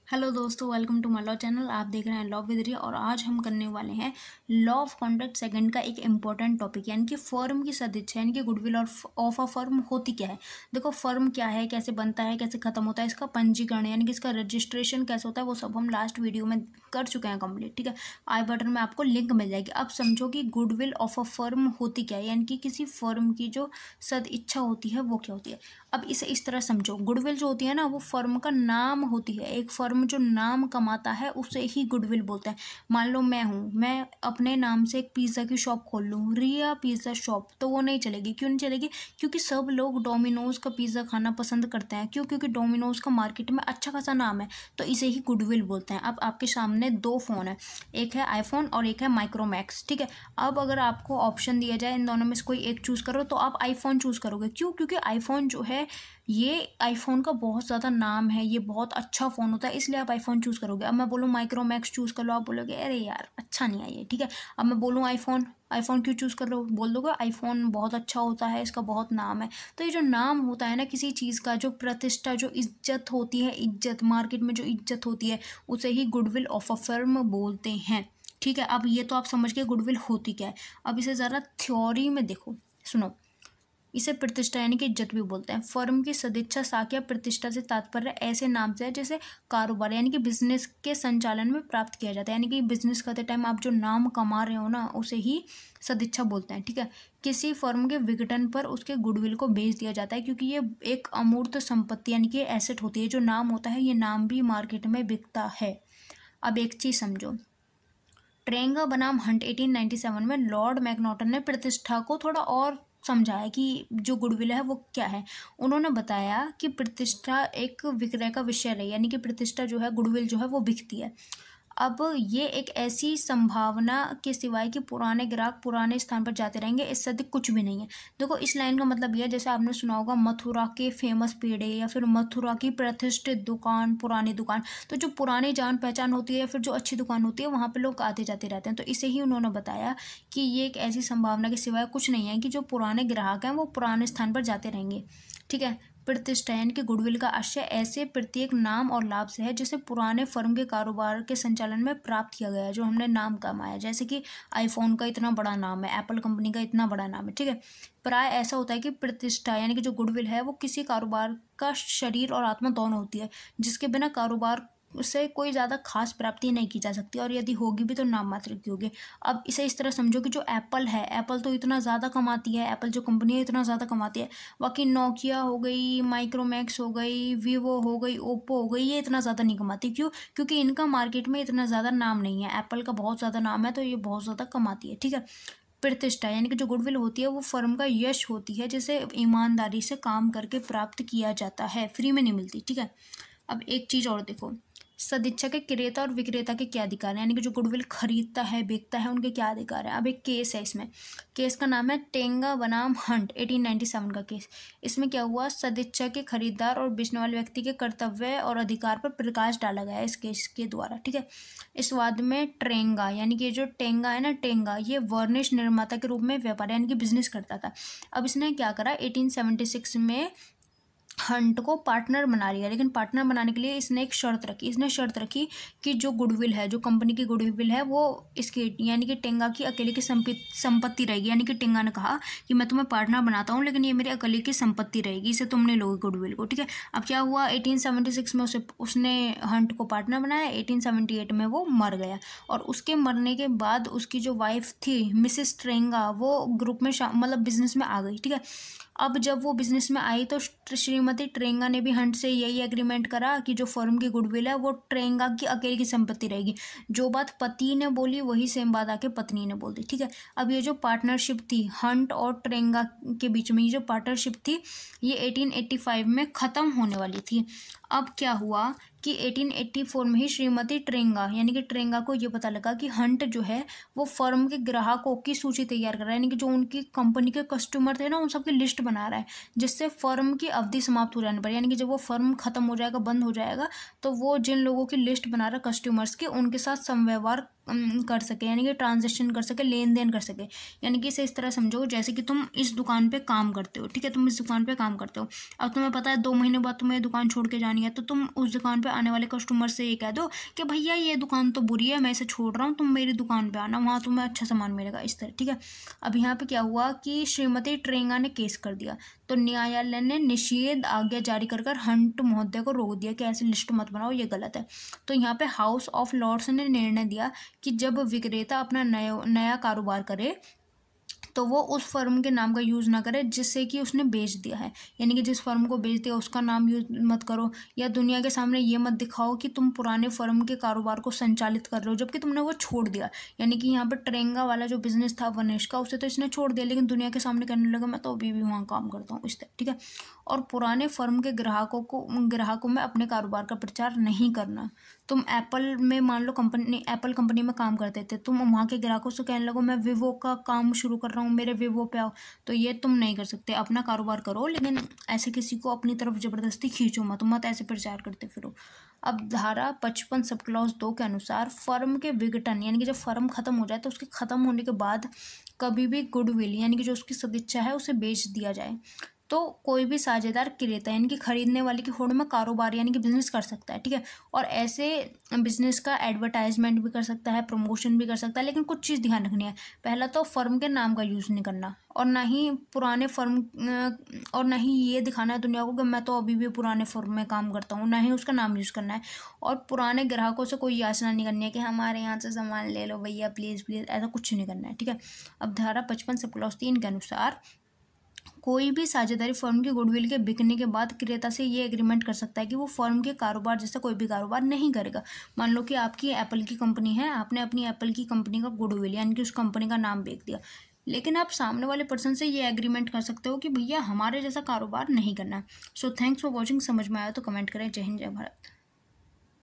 Hello दोस्तों, welcome to my law channel. आप देख रहे हैं लॉ विद रिया और आज हम करने वाले हैं लॉ ऑफ कॉन्ट्रैक्ट सेकंड का एक इम्पॉर्टेंट टॉपिक, यानी कि फर्म की सदिच्छा यानी कि गुडविल और ऑफ अ फर्म होती क्या है। देखो, फर्म क्या है, कैसे बनता है, कैसे खत्म होता है, इसका पंजीकरण यानी कि इसका रजिस्ट्रेशन कैसे होता है, वो सब हम लास्ट वीडियो में कर चुके हैं कंप्लीट। ठीक है, आई बटन में आपको लिंक मिल जाएगी। अब समझो कि गुडविल ऑफ अ फर्म होती क्या है, यानी कि किसी फर्म की जो सदिच्छा होती है वो क्या होती है। अब इसे इस तरह समझो, गुडविल जो होती है ना, वो फर्म का नाम होती है। एक फर्म जो नाम कमाता है उसे ही गुडविल बोलते हैं। मान लो मैं अपने नाम से एक पिज़्ज़ा की शॉप खोल लूँ, रिया पिज़्ज़ा शॉप, तो वो नहीं चलेगी। क्यों नहीं चलेगी? क्योंकि सब लोग डोमिनोज़ का पिज़्ज़ा खाना पसंद करते हैं। क्यों? क्योंकि डोमिनोज़ का मार्केट में अच्छा खासा नाम है, तो इसे ही गुडविल बोलते हैं। अब आपके सामने दो फ़ोन है, एक है आईफोन और एक है माइक्रोमैक्स। ठीक है, अब अगर आपको ऑप्शन दिया जाए इन दोनों में से कोई एक चूज़ करो, तो आप आईफोन चूज़ करोगे। क्यों? क्योंकि आईफोन जो है, ये आईफोन का बहुत ज़्यादा नाम है, ये बहुत अच्छा फ़ोन होता है, इसलिए आप आईफोन चूज़ करोगे। अब मैं बोलूँ माइक्रोमैक्स चूज़ कर लो, आप बोलोगे अरे यार अच्छा नहीं है ये। ठीक है, अब मैं बोलूँ आईफोन, आईफोन क्यों चूज़ कर लो, बोल दोगे आईफोन बहुत अच्छा होता है, इसका बहुत नाम है। तो ये जो नाम होता है ना किसी चीज़ का, जो प्रतिष्ठा, जो इज्जत होती है, इज्जत मार्केट में जो इज्जत होती है, उसे ही गुडविल ऑफ अ फर्म बोलते हैं। ठीक है, अब ये तो आप समझ गए गुडविल होती क्या है। अब इसे ज़रा थ्योरी में देखो, सुनो। इसे प्रतिष्ठा यानी कि इज्जत भी बोलते हैं। फर्म की सदिच्छा साख प्रतिष्ठा से तात्पर्य ऐसे नाम से है जैसे कारोबार यानी कि बिजनेस के संचालन में प्राप्त किया जाता है। यानी कि बिजनेस करते टाइम आप जो नाम कमा रहे हो ना, उसे ही सदिच्छा बोलते हैं। ठीक है, किसी फर्म के विघटन पर उसके गुडविल को बेच दिया जाता है, क्योंकि ये एक अमूर्त संपत्ति यानी कि एसेट होती है। जो नाम होता है, ये नाम भी मार्केट में बिकता है। अब एक चीज समझो, ट्रेंगा बनाम हंट 1897 में लॉर्ड मैकनॉटन ने प्रतिष्ठा को थोड़ा और समझाया कि जो गुडविल है वो क्या है। उन्होंने बताया कि प्रतिष्ठा एक विक्रय का विषय रही, यानी कि प्रतिष्ठा जो है, गुडविल जो है, वो बिकती है। अब ये एक ऐसी संभावना के सिवाय कि पुराने ग्राहक पुराने स्थान पर जाते रहेंगे, इससे अधिक कुछ भी नहीं है। देखो, इस लाइन का मतलब यह है, जैसे आपने सुना होगा मथुरा के फेमस पेड़े या फिर मथुरा की प्रतिष्ठित दुकान, पुरानी दुकान। तो जो पुरानी जान पहचान होती है या फिर जो अच्छी दुकान होती है, वहाँ पे लोग आते जाते रहते हैं। तो इसे ही उन्होंने बताया कि ये एक ऐसी संभावना के सिवाय कुछ नहीं है कि जो पुराने ग्राहक हैं वो पुराने स्थान पर जाते रहेंगे। ठीक है, प्रतिष्ठा यानी कि गुडविल का आशय ऐसे प्रत्येक नाम और लाभ से है जिसे पुराने फर्म के कारोबार के संचालन में प्राप्त किया गया है, जो हमने नाम कमाया। जैसे कि आईफोन का इतना बड़ा नाम है, एप्पल कंपनी का इतना बड़ा नाम है। ठीक है, प्राय ऐसा होता है कि प्रतिष्ठा यानी कि जो गुडविल है, वो किसी कारोबार का शरीर और आत्मा दोनों होती है, जिसके बिना कारोबार उससे कोई ज़्यादा खास प्राप्ति नहीं की जा सकती, और यदि होगी भी तो नाम मात्र की होगी। अब इसे इस तरह समझो कि जो एप्पल है, एप्पल तो इतना ज़्यादा कमाती है, एप्पल जो कंपनी है इतना ज़्यादा कमाती है। बाकी नोकिया हो गई, माइक्रोमैक्स हो गई, वीवो हो गई, ओप्पो हो गई, ये इतना ज़्यादा नहीं कमाती। क्यों? क्योंकि इनका मार्केट में इतना ज़्यादा नाम नहीं है। एप्पल का बहुत ज़्यादा नाम है, तो ये बहुत ज़्यादा कमाती है। ठीक है, प्रतिष्ठा यानी कि जो गुडविल होती है, वो फर्म का यश होती है, जिसे ईमानदारी से काम करके प्राप्त किया जाता है, फ्री में नहीं मिलती। ठीक है, अब एक चीज़ और देखो, सदिच्छा के क्रेता और विक्रेता के क्या अधिकार हैं, यानी कि जो गुडविल खरीदता है, बेचता है, उनके क्या अधिकार हैं। अब एक केस है, इसमें केस का नाम है टेंगा बनाम हंट 1897 का केस। इसमें क्या हुआ, सदिच्छा के खरीदार और बेचने वाले व्यक्ति के कर्तव्य और अधिकार पर प्रकाश डाला गया है इस केस के द्वारा। ठीक है, इस वाद में ट्रेंगा यानी कि जो टेंगा है ना, टेंगा ये वर्निश निर्माता के रूप में व्यापार यानी कि बिजनेस करता था। अब इसने क्या करा, 1876 में हंट को पार्टनर बना लिया, लेकिन पार्टनर बनाने के लिए इसने एक शर्त रखी। इसने शर्त रखी कि जो गुडविल है, जो कंपनी की गुडविल है, वो इसकी यानी कि टेंगा की अकेले की संपत्ति रहेगी। यानी कि टेंगा ने कहा कि मैं तुम्हें पार्टनर बनाता हूँ, लेकिन ये मेरी अकेले की संपत्ति रहेगी, इसे तुमने लोगे गुडविल को। ठीक है, अब क्या हुआ, 1876 में उसने हंट को पार्टनर बनाया, 1878 में वो मर गया, और उसके मरने के बाद उसकी जो वाइफ थी मिसेस ट्रेंगा, वो ग्रुप में मतलब बिजनेस में आ गई। ठीक है, अब जब वो बिजनेस में आई तो श्रीमती ट्रेंगा ने भी हंट से यही एग्रीमेंट करा कि जो फर्म की गुडविल है वो ट्रेंगा की अकेले की संपत्ति रहेगी। जो बात पति ने बोली वही सेम बात आके पत्नी ने बोल दी। ठीक है, अब ये जो पार्टनरशिप थी हंट और ट्रेंगा के बीच में, ये जो पार्टनरशिप थी, ये 1885 में ख़त्म होने वाली थी। अब क्या हुआ कि 1884 में ही श्रीमती ट्रेंगा यानी कि ट्रेंगा को ये पता लगा कि हंट जो है वो फर्म के ग्राहकों की सूची तैयार कर रहा है, यानी कि जो उनकी कंपनी के कस्टमर थे ना, उन सबकी लिस्ट बना रहा है, जिससे फर्म की अवधि समाप्त हो जाने पर, यानी कि जब वो फर्म खत्म हो जाएगा, बंद हो जाएगा, तो वो जिन लोगों की लिस्ट बना रहा है कस्टमर्स की, उनके साथ समव्यवहार कर सके, यानी कि ट्रांजेक्शन कर सके, लेन देन कर सके। यानी कि इसे इस तरह समझो जैसे कि तुम इस दुकान पे काम करते हो, ठीक है, तुम इस दुकान पे काम करते हो, अब तुम्हें पता है 2 महीने बाद तुम्हें दुकान छोड़ के जानी है, तो तुम उस दुकान पे आने वाले कस्टमर से ये कह दो कि भैया ये दुकान तो बुरी है, मैं इसे छोड़ रहा हूँ, तुम मेरी दुकान पे आना, वहाँ तुम्हें अच्छा सामान मिलेगा, इस तरह, ठीक है। अब यहाँ पे क्या हुआ कि श्रीमती ट्रेंगा ने केस कर दिया, तो न्यायालय ने निषेध आज्ञा जारी कर हंट महोदय को रोक दिया कि ऐसी लिस्ट मत बनाओ, ये गलत है। तो यहाँ पे हाउस ऑफ लॉर्ड्स ने निर्णय दिया कि जब विक्रेता अपना नया कारोबार करे तो वो उस फर्म के नाम का यूज़ ना करे जिससे कि उसने बेच दिया है, यानी कि जिस फर्म को बेच दिया उसका नाम यूज मत करो, या दुनिया के सामने ये मत दिखाओ कि तुम पुराने फर्म के कारोबार को संचालित कर रहे हो जबकि तुमने वो छोड़ दिया। यानी कि यहाँ पर ट्रेंगा वाला जो बिजनेस था वनेश का, उसे तो इसने छोड़ दिया, लेकिन दुनिया के सामने कहने लगा मैं तो अभी भी वहाँ काम करता हूँ, इस तरह, ठीक है। और पुराने फर्म के ग्राहकों में अपने कारोबार का प्रचार नहीं करना। तुम एप्पल में मान लो एप्पल कंपनी में काम करते थे, तुम वहाँ के ग्राहकों से कहने लगो मैं विवो का काम शुरू कर रहा हूँ, मेरे विवो पे आओ, तो ये तुम नहीं कर सकते। अपना कारोबार करो लेकिन ऐसे किसी को अपनी तरफ जबरदस्ती खींचो मत ऐसे प्रचार करते फिरो। अब धारा 55 सब क्लॉज 2 के अनुसार फर्म के विघटन, यानी कि जब फर्म खत्म हो जाए तो उसके खत्म होने के बाद कभी भी गुडविल, यानी कि जो उसकी सदिच्छा है, उसे बेच दिया जाए तो कोई भी साझेदार क्रेता यानी कि खरीदने वाले की होड़ में कारोबार यानी कि बिजनेस कर सकता है, ठीक है। और ऐसे बिजनेस का एडवर्टाइजमेंट भी कर सकता है, प्रमोशन भी कर सकता है, लेकिन कुछ चीज़ ध्यान रखनी है। पहला तो फर्म के नाम का यूज़ नहीं करना, और ना ही पुराने फर्म और ना ही ये दिखाना है दुनिया को कि मैं तो अभी भी पुराने फर्म में काम करता हूँ, ना ही उसका नाम यूज़ करना है। और पुराने ग्राहकों से कोई याचना नहीं करनी है कि हमारे यहाँ से सामान ले लो भैया प्लीज़ प्लीज़, ऐसा कुछ नहीं करना है, ठीक है। अब धारा 55 सब क्लॉज 3 के अनुसार कोई भी साझेदारी फर्म की गुडविल के बिकने के बाद क्रेता से ये एग्रीमेंट कर सकता है कि वो फर्म के कारोबार जैसा कोई भी कारोबार नहीं करेगा। मान लो कि आपकी एप्पल की कंपनी है, आपने अपनी एप्पल की कंपनी का गुडविल यानी कि उस कंपनी का नाम बेच दिया, लेकिन आप सामने वाले पर्सन से ये एग्रीमेंट कर सकते हो कि भैया हमारे जैसा कारोबार नहीं करना। So thanks for watching. समझ में आया तो कमेंट करें। जय हिंद जय भारत।